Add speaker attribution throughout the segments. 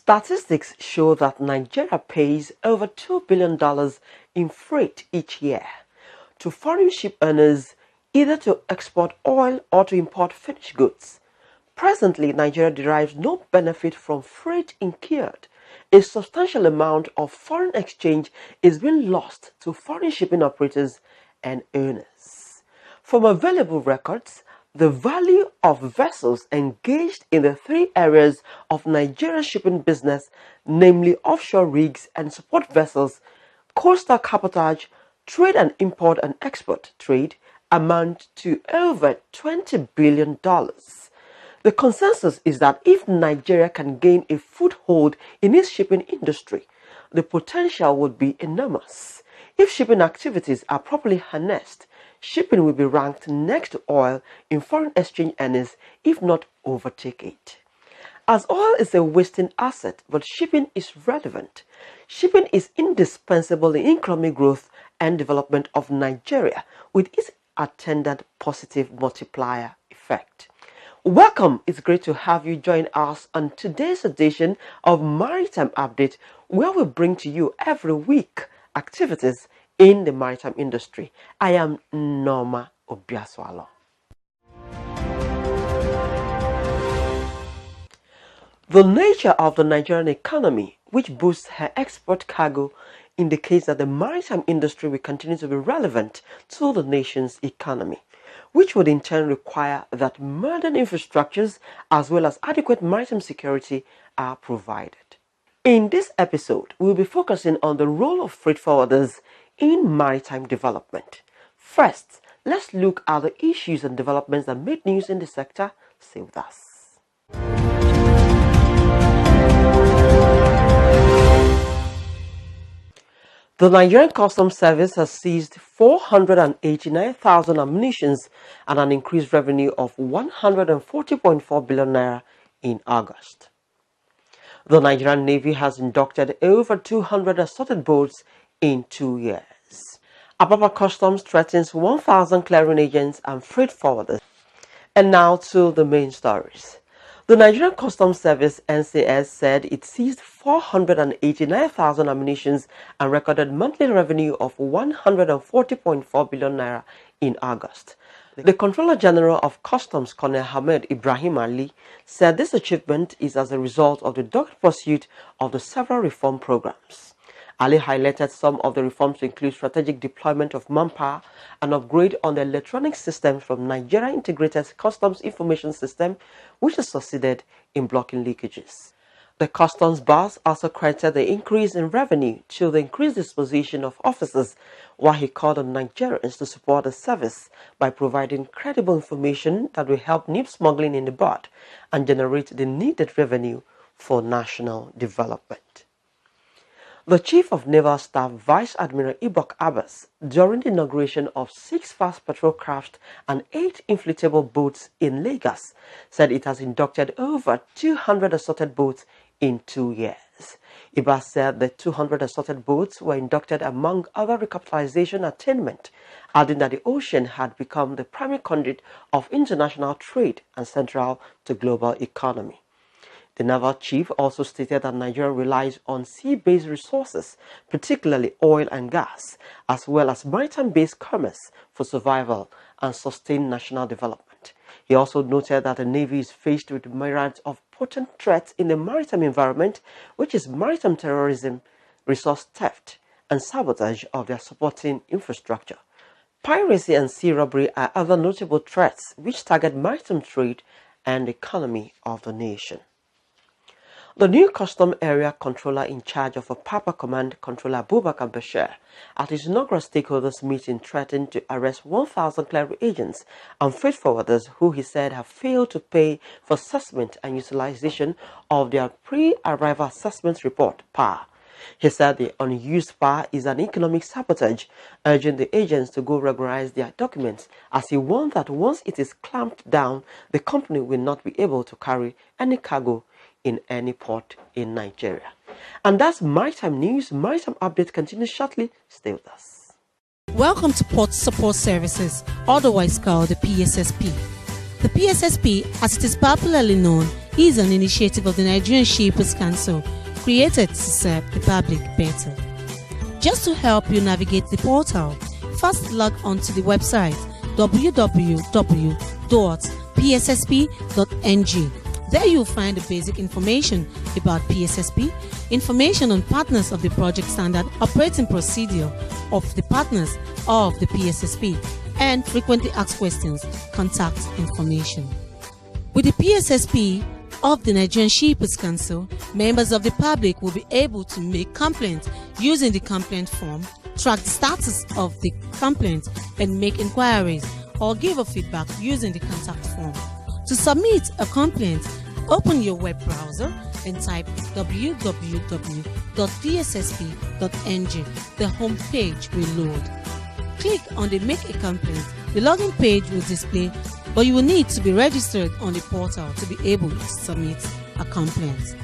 Speaker 1: Statistics show that Nigeria pays over $2 billion in freight each year to foreign ship owners, either to export oil or to import finished goods. Presently, Nigeria derives no benefit from freight incurred. A substantial amount of foreign exchange is being lost to foreign shipping operators and owners. From available records, the value of vessels engaged in the three areas of Nigerian shipping business, namely offshore rigs and support vessels, coastal cabotage, trade and import and export trade, amount to over $20 billion. The consensus is that if Nigeria can gain a foothold in its shipping industry, the potential would be enormous. If shipping activities are properly harnessed, shipping will be ranked next to oil in foreign exchange earnings, if not overtake it. As oil is a wasting asset, but shipping is relevant. Shipping is indispensable in economic growth and development of Nigeria, with its attendant positive multiplier effect. Welcome, it's great to have you join us on today's edition of Maritime Update, where we bring to you every week activities in the maritime industry. I am Norma Obiaswalo. The nature of the Nigerian economy, which boosts her export cargo, indicates that the maritime industry will continue to be relevant to the nation's economy, which would in turn require that modern infrastructures as well as adequate maritime security are provided. In this episode, we will be focusing on the role of freight forwarders in maritime development. First, let's look at the issues and developments that made news in the sector. Stay with us. The Nigerian Customs Service has seized 489,000 ammunitions and an increased revenue of 140.4 billion naira in August. The Nigerian Navy has inducted over 200 assorted boats in 2 years. Apapa Customs threatens 1,000 clearing agents and freight forwarders. And now to the main stories. The Nigerian Customs Service (NCS) said it seized 489,000 ammunitions and recorded monthly revenue of 140.4 billion naira in August. The Controller General of Customs, Colonel Hamed Ibrahim Ali, said this achievement is as a result of the dogged pursuit of the several reform programs. Ali highlighted some of the reforms to include strategic deployment of manpower, an upgrade on the electronic systems from Nigeria Integrated Customs Information System, which has succeeded in blocking leakages. The customs boss also credited the increase in revenue to the increased disposition of officers, while he called on Nigerians to support the service by providing credible information that will help nip smuggling in the bud and generate the needed revenue for national development. The Chief of Naval Staff, Vice Admiral Ibok Abbas, during the inauguration of 6 fast patrol craft and 8 inflatable boats in Lagos, said it has inducted over 200 assorted boats in 2 years. Ibas said the 200 assorted boats were inducted among other recapitalization attainment, adding that the ocean had become the primary conduit of international trade and central to global economy. The naval chief also stated that Nigeria relies on sea-based resources, particularly oil and gas, as well as maritime-based commerce for survival and sustained national development. He also noted that the Navy is faced with myriads of potent threats in the maritime environment, which is maritime terrorism, resource theft, and sabotage of their supporting infrastructure. Piracy and sea robbery are other notable threats which target maritime trade and the economy of the nation. The new Custom Area Controller in charge of Apapa Command, Controller Abubakar Bashir, at his inaugural stakeholders meeting threatened to arrest 1,000 clearing agents and freight forwarders who he said have failed to pay for assessment and utilization of their pre-arrival assessment report, PAR. He said the unused PAR is an economic sabotage, urging the agents to go regularize their documents, as he warned that once it is clamped down, the company will not be able to carry any cargo in any port in Nigeria. And that's Maritime News. Maritime Update continues shortly. Stay with us.
Speaker 2: Welcome to Port Support Services, otherwise called the PSSP. The PSSP, as it is popularly known, is an initiative of the Nigerian Shippers Council, created to serve the public better. Just to help you navigate the portal, first log on to the website www.pssp.ng. There you'll find the basic information about PSSP, information on partners of the project standard operating procedure of the partners of the PSSP, and frequently asked questions, contact information. With the PSSP of the Nigerian Shippers Council, members of the public will be able to make complaints using the complaint form, track the status of the complaint, and make inquiries or give a feedback using the contact form. To submit a complaint, open your web browser and type www.pssp.ng. The home page will load. Click on the Make a Complaint. The login page will display, but you will need to be registered on the portal to be able to submit a complaint.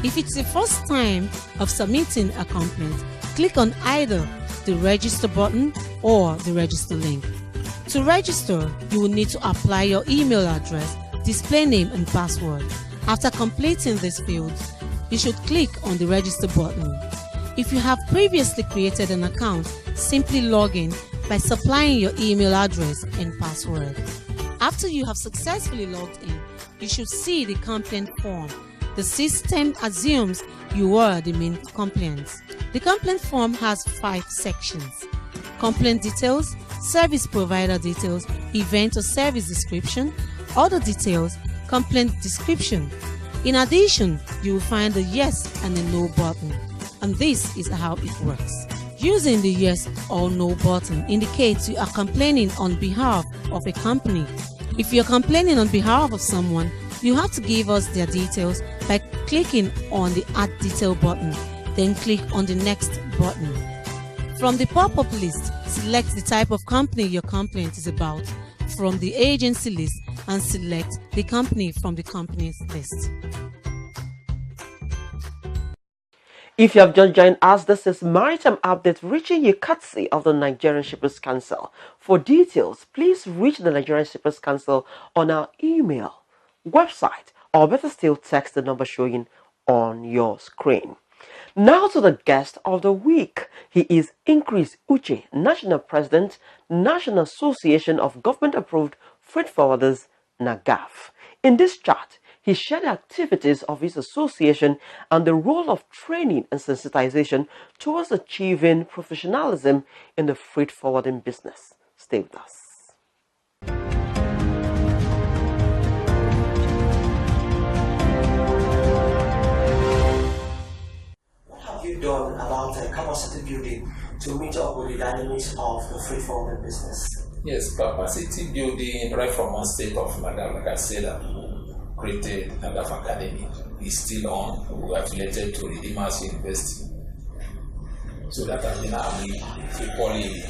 Speaker 2: If it's the first time of submitting a complaint, click on either the Register button or the Register link. To register, you will need to apply your email address, display name and password. After completing these fields, you should click on the Register button. If you have previously created an account, simply log in by supplying your email address and password. After you have successfully logged in, you should see the complaint form. The system assumes you are the main complainant. The complaint form has 5 sections: complaint details, service provider details, event or service description, other details, complaint description. In addition, you will find a yes and a no button, and this is how it works. Using the yes or no button indicates you are complaining on behalf of a company. If you're complaining on behalf of someone, you have to give us their details by clicking on the Add Detail button, then click on the Next button. From the pop-up list, select the type of company your complaint is about from the agency list and select the company from the companies list.
Speaker 1: If you have just joined us, this is Maritime Update reaching you courtesy of the Nigerian Shippers Council. For details, please reach the Nigerian Shippers Council on our email, website, or better still, text the number showing on your screen. Now to the guest of the week. He is Increase Uche, National President, National Association of Government-Approved Freight Forwarders, NAGAF. In this chat, he shared the activities of his association and the role of training and sensitization towards achieving professionalism in the freight forwarding business. Stay with us. What have you done about capacity building to meet up with the dynamics of the freight forwarding business?
Speaker 3: Yes, capacity building right from one state of NAGAF, like I said, created NAGAF Academy, is still on. We are affiliated to Redeemers University. So that has been equally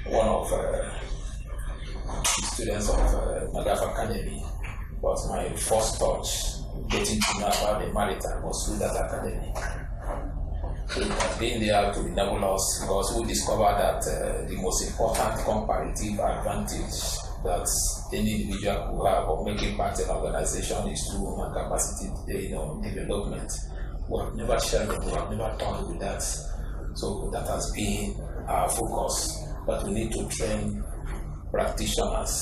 Speaker 3: one of the students of NAGAF Academy. Was my first touch getting to know about the Maritime was through that academy. So it has been there to enable us because we discovered that the most important comparative advantage that any individual who have of making part of an organization is through human capacity development. We have never shared it, we have never done with that. So that has been our focus. But we need to train practitioners.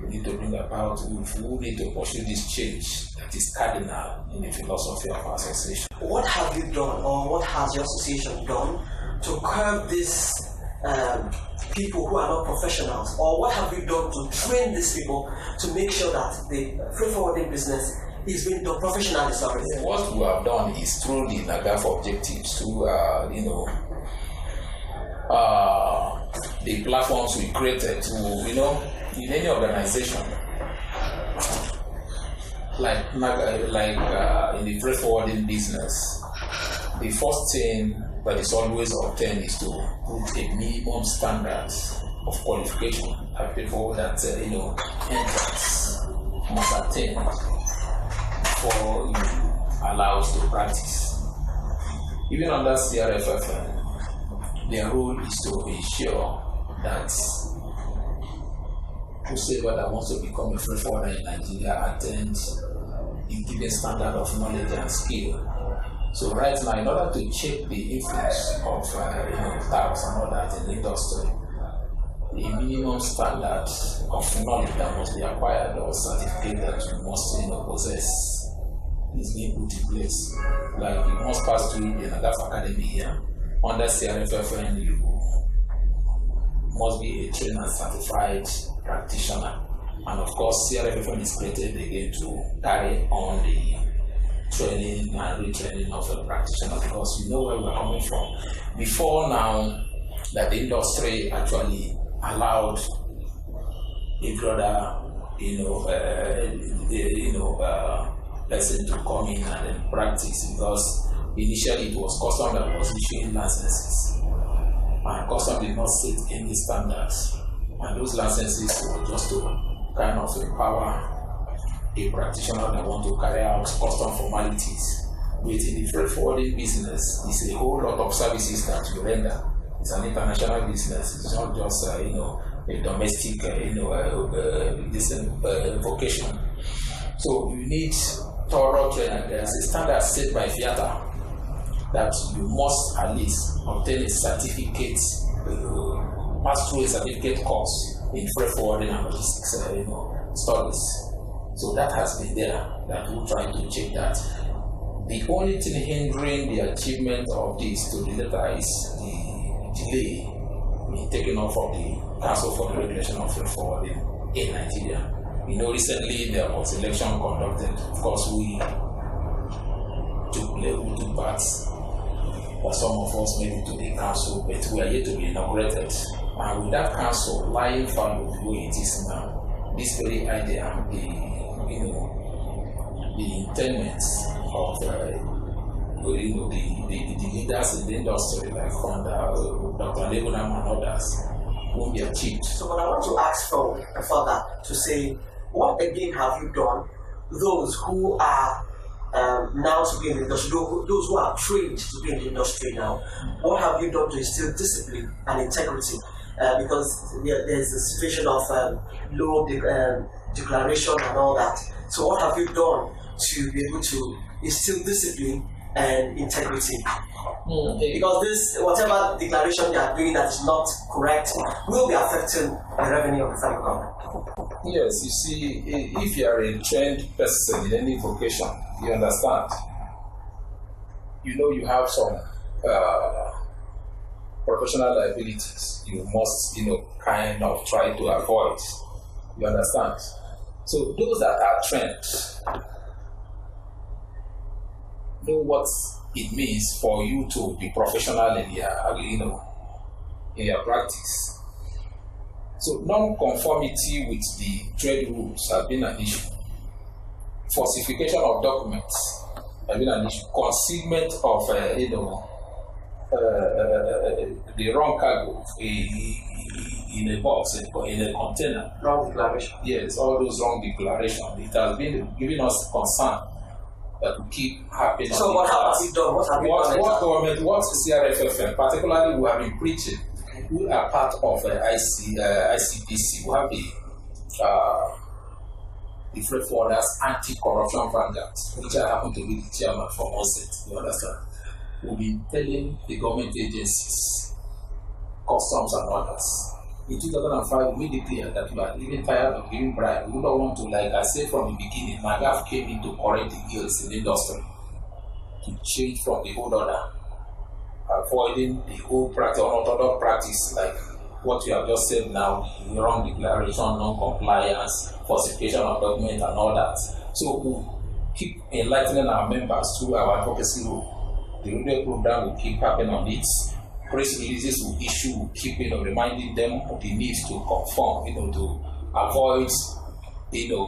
Speaker 3: We need to bring about, we need to pursue this change that is cardinal in the philosophy of our association.
Speaker 1: What have you done, or what has your association done to curb these people who are not professionals, or what have you done to train these people to make sure that the freight forwarding business is being done professionally?
Speaker 3: What we have done is through the NAGAF objectives, through the platforms we created to, in any organization, like in the freight forwarding business, the first thing that is always obtained is to put a minimum standards of qualification that people that entrance must attain before you allow us to practice. Even under CRFFN, their role is to ensure that whosoever that wants to become a freight forwarder in Nigeria attains a given standard of knowledge and skill So right now, in order to check the influence of tax and all that in the industry, the minimum standard of knowledge that must be acquired or certificate that you must possess is being put in place. Like you must pass through the NAGAF Academy here. Under CRFFN, you must be a trained and certified practitioner. And of course, CRFFN is created again to carry on the training and retraining of a practitioner, because we know where we're coming from. Before now, that the industry actually allowed a brother, person to come in and then practice, because initially it was custom that was issuing licenses, and custom did not set any standards, and those licenses were just to kind of empower a practitioner that want to carry out custom formalities. But in the freight forwarding business, it's a whole lot of services that you render. It's an international business. It's not just a domestic vocation. So you need thorough training. There's a standard set by FIATA that you must at least obtain a certificate, pass through a certificate course in freight forwarding and logistics studies. So that has been there, that we're trying to check that. The only thing hindering the achievement of this to the letter is the delay in taking off of the Council for the Regulation of Freight Forwarding in Nigeria. Recently there was election conducted. Of course, we took part, or some of us maybe to the council, but we are yet to be inaugurated. And with that council lying fallow the way it is now, this very idea, the intendments of the leaders in the industry, like Dr. Legunam and others, won't be achieved.
Speaker 4: So what I want to ask for that, to say, what again have you done, those who are now to be in the industry, those who are trained to be in the industry now, what have you done to instill discipline and integrity? Because there's a situation of low declaration and all that. So what have you done to be able to instill discipline and integrity? Because this, whatever declaration you are doing that is not correct, will be affecting the revenue of the federal government.
Speaker 3: Yes, you see, if you are a trained person in any vocation, you understand, you have some professional liabilities you must, kind of try to avoid. You understand? So those that are trained know what it means for you to be professional in your practice. So non-conformity with the trade rules have been an issue. Falsification of documents have been an issue. Concealment of the wrong cargo in a box, in a container.
Speaker 4: Wrong declaration.
Speaker 3: Yes, all those wrong declarations. It has been giving us concern that will keep happening.
Speaker 4: So what have you done?
Speaker 3: What CRFFN, particularly we have been preaching, we are part of ICPC. We have the Freight Forwarders Anti-Corruption Vanguard, which I happen to be the chairman for onset. You understand? We've been telling the government agencies, customs and others. In 2005, we made it clear that we are even tired of giving bribe. We don't want to, like I said from the beginning, NAGAF came in to correct the ills in the industry, to change from the old order, avoiding the old practice, unorthodox practice, like what you have just said now, the wrong declaration, non-compliance, falsification of documents and all that. So we keep enlightening our members through our advocacy role. The radio program will keep happening on it. Press releases will issue, will keep reminding them of the need to conform, to avoid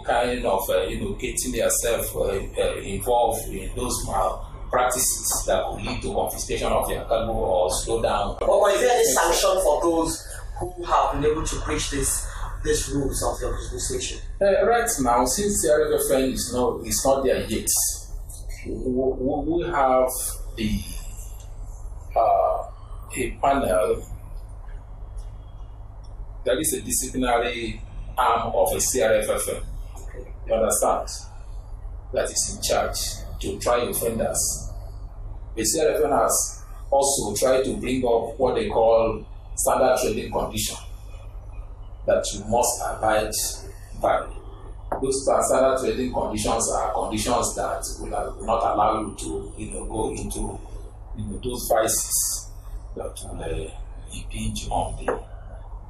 Speaker 3: kind of getting yourself involved in those practices that will lead to confiscation of your cargo or slow down.
Speaker 4: But is there any sanction for those who have been able to breach these rules of the organization?
Speaker 3: Right now, since the RFFN is not there yet, we have a panel that is a disciplinary arm of a CRFFN. You understand? That is in charge to try offenders The CRFN has also tried to bring up what they call standard trading condition that you must abide by. Those standard trading conditions are conditions that will not allow you to go into those vices that will impinge on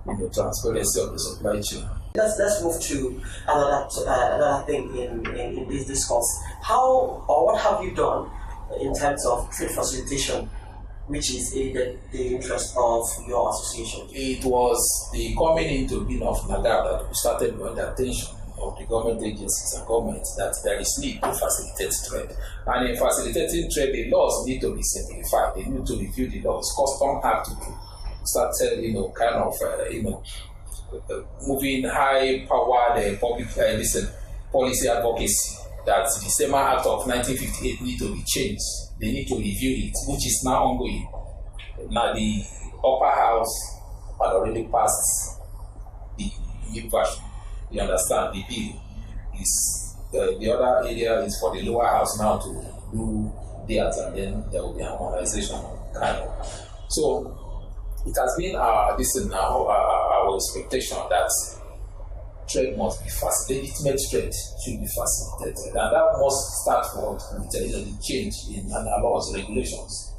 Speaker 3: the transparency of the supply chain.
Speaker 4: Let's move to another thing in this discourse. How or what have you done in terms of trade facilitation, which is aided the interest of your association?
Speaker 3: It was the coming into being of NIGERIAN that started with the attention of the government agencies and governments that there is need to facilitate trade. And in facilitating trade, the laws need to be simplified. They need to review the laws. Custom have to started, moving high powered public policy advocacy that the SEMA Act of 1958 need to be changed. They need to review it, which is now ongoing. Now the upper house had already passed the new version. You understand? The bill is the other area is for the lower house now to do theirs, and then there will be harmonization kind of. So it has been our expectation that trade must be facilitated. Legitimate trade should be facilitated, and that must start with the change in our laws, regulations.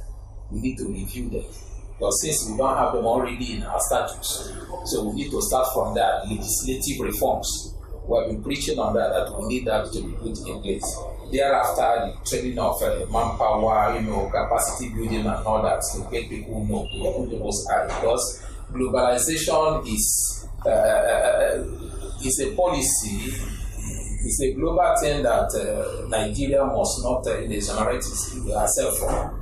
Speaker 3: We need to review them, because since we don't have them already in our statutes, so we need to start from that. Legislative reforms, we have been preaching on that we need that to be put in place. Thereafter, the training of manpower, capacity building and all that to make people know, to open people's eyes, because globalization is a policy, it's a global thing that Nigeria must not exonerate herself from.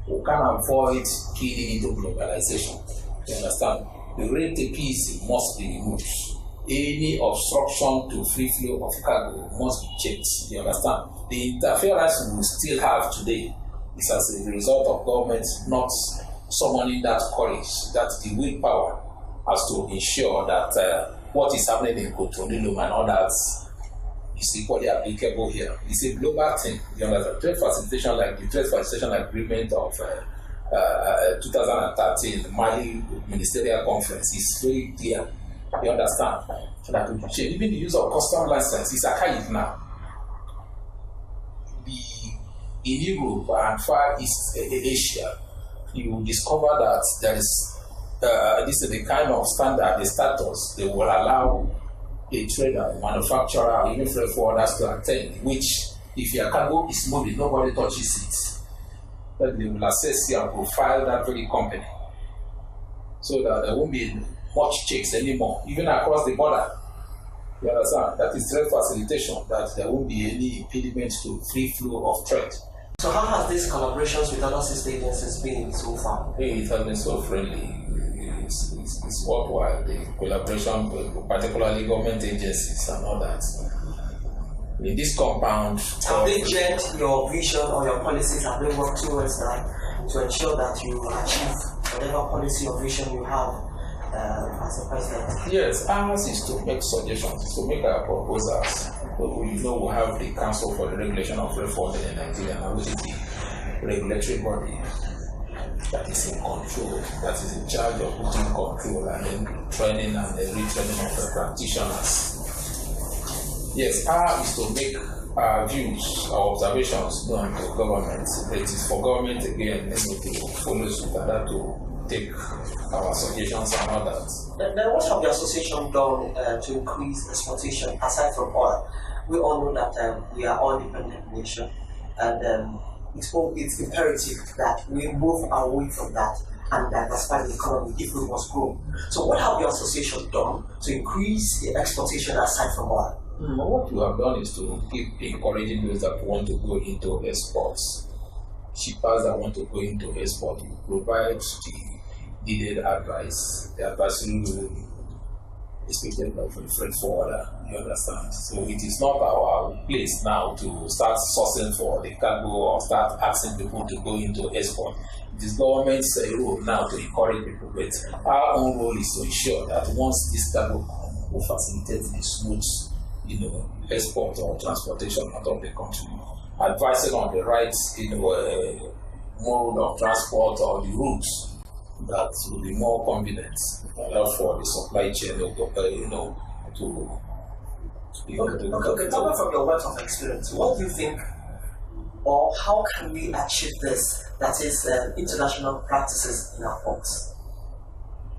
Speaker 3: We can avoid killing into globalization. You understand? The red tape must be removed. Any obstruction to free flow of cargo must be checked. You understand? The interference we still have today is as a result of government not summoning that courage, that the willpower, as to ensure that what is happening in Cotonou and all that is equally applicable here. It's a global thing. You understand? Trade facilitation, like the trade facilitation agreement of 2013, the Mali Ministerial Conference, is very clear. You understand? So that will change. Even the use of custom license is archaic now. In Europe and Far East Asia, you will discover that there is this is the kind of standard, the status they will allow a trader, a manufacturer, or even freight forwarders to attain, which if your cargo is moving, nobody touches it. That they will assess you and profile that very company, so that there won't be much checks anymore, even across the border. You understand? That is trade facilitation, that there won't be any impediment to free flow of trade.
Speaker 4: So how has these collaborations with other sister agencies been so far?
Speaker 3: It has been so friendly. It's worthwhile. The collaboration with particularly government agencies and all that. In this compound,
Speaker 4: have they shared your vision or your policies? Have they worked towards that to ensure that you achieve whatever policy or vision you have as a president?
Speaker 3: Yes, ours is to make suggestions, to make our proposals. We have the Council for the Regulation of Freight Forwarding in Nigeria, which is the regulatory body that is in control, that is in charge of putting control and then training and the retraining of the practitioners. Yes, ours is to make our views, our observations known to government. It is for government again to follow suit and that to take our suggestions and all that.
Speaker 4: Then what have the association done to increase exportation aside from oil? We all know that we are oil-dependent nation, and it's imperative that we move away from that and diversify the economy if we must grow. So what have the association done to increase the exportation aside from oil?
Speaker 3: What you have done is to keep encouraging those that want to go into exports. Shippers that want to go into export, you provide the needed advice. The advisory role expected of a freight forwarder, you understand? So it is not our place now to start sourcing for the cargo or start asking people to go into export. It is government's role now to encourage people, but our own role is to ensure that once this cargo will facilitate the smooth export or transportation out of the country, advising on the right mode of transport or the routes that will be more convenient for the supply chain, to
Speaker 4: Okay, talking from your wealth of experience, what do you think, or how can we achieve this? That is international practices in our ports.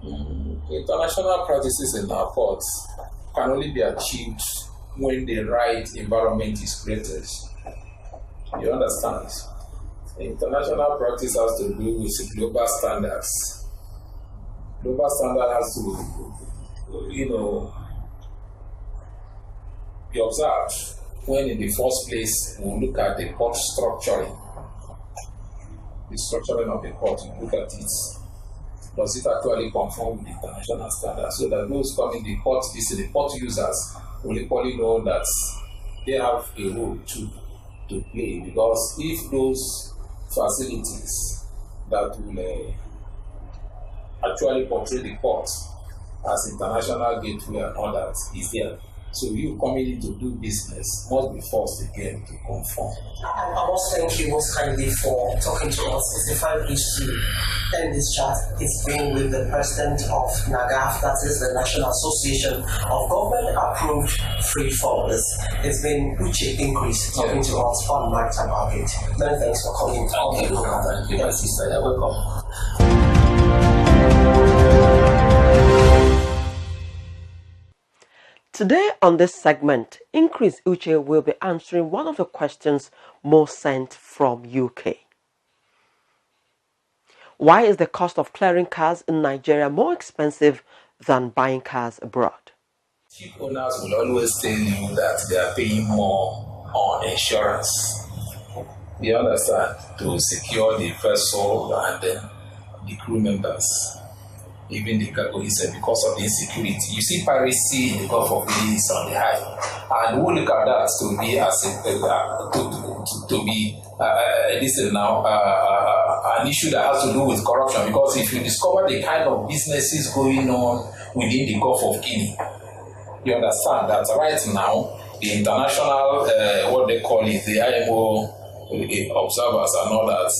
Speaker 3: International practices in our ports can only be achieved when the right environment is created. You understand? International practice has to do with global standards. Global standard has to, be observed when in the first place we look at the port structuring. The structuring of the port, you look at it. Does it actually conform with the international standards? So that those coming the port users will equally know that they have a role to play, because if those facilities that will actually portray the port as international gateway and all that is there. So you coming in to do business must be forced again to conform.
Speaker 4: I must thank you most kindly for talking to us. It's a fine place to end this chat. It's been with the president of NAGAF, that is the National Association of Government Approved Freight Forwarders. It's been Uche Increase talking to us on Maritime Update. Many thanks for coming.
Speaker 3: Thank you, my sister. You're welcome.
Speaker 1: Today on this segment, Increase Uche will be answering one of the questions most sent from UK. Why is the cost of clearing cars in Nigeria more expensive than buying cars abroad?
Speaker 3: Ship owners will always tell you that they are paying more on insurance. You understand? To secure the vessel and then the crew members. Even the cargo itself, because of the insecurity. You see piracy in the Gulf of Guinea is on the high, and we look at that to be as this is now an issue that has to do with corruption. Because if you discover the kind of businesses going on within the Gulf of Guinea, you understand that right now the international what they call it, the IMO observers and all that,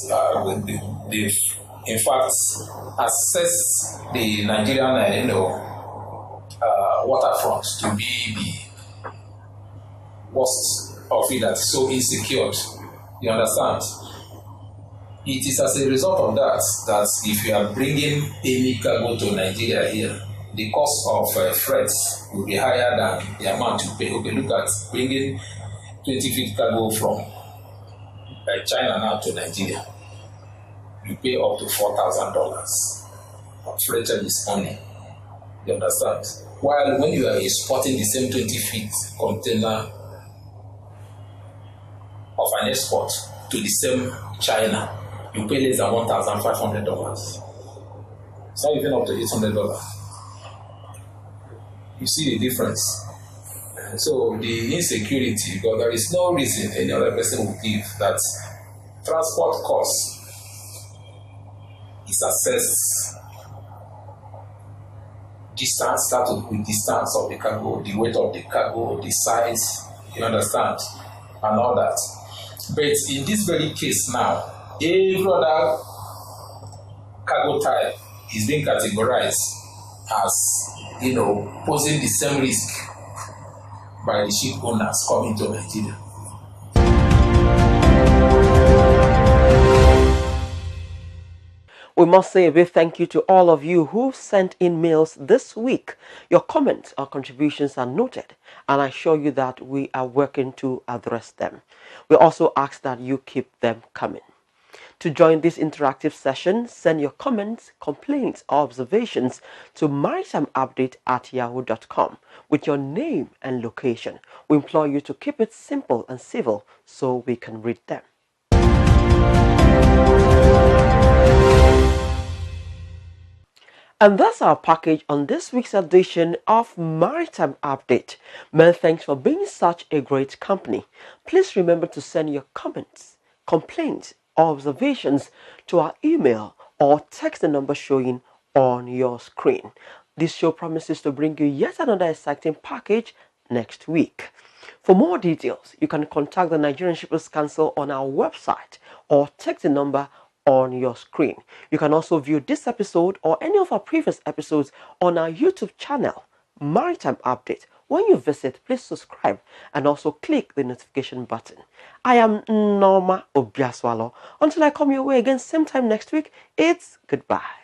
Speaker 3: they've in fact assess the Nigerian waterfront to be the worst of it, that is so insecure. You understand? It is as a result of that if you are bringing any cargo to Nigeria here, the cost of freight will be higher than the amount you pay. Okay, look at bringing 20 feet cargo from China now to Nigeria. You pay up to $4,000 freight charges only. You understand? While when you are exporting the same 20 feet container of an export to the same China, you pay less than $1,500. It's not even up to $800. You see the difference. So the insecurity, because there is no reason any other person would give that transport costs is assessed distance, started with distance of the cargo, the weight of the cargo, the size, you understand, and all that. But in this very case now, every other cargo type is being categorized as, posing the same risk by the ship owners coming to Nigeria.
Speaker 1: We must say a big thank you to all of you who sent in mails this week. Your comments or contributions are noted, and I assure you that we are working to address them. We also ask that you keep them coming. To join this interactive session, send your comments, complaints, or observations to maritimeupdate@yahoo.com with your name and location. We implore you to keep it simple and civil so we can read them. And that's our package on this week's edition of Maritime Update. Many thanks for being such a great company. Please remember to send your comments, complaints, or observations to our email or text the number showing on your screen. This show promises to bring you yet another exciting package next week. For more details, you can contact the Nigerian Shippers Council on our website or text the number on your screen. You can also view this episode or any of our previous episodes on our YouTube channel, Maritime Update. When you visit, please subscribe and also click the notification button. I am Norma Obiaswalo. Until I come your way again same time next week, it's goodbye.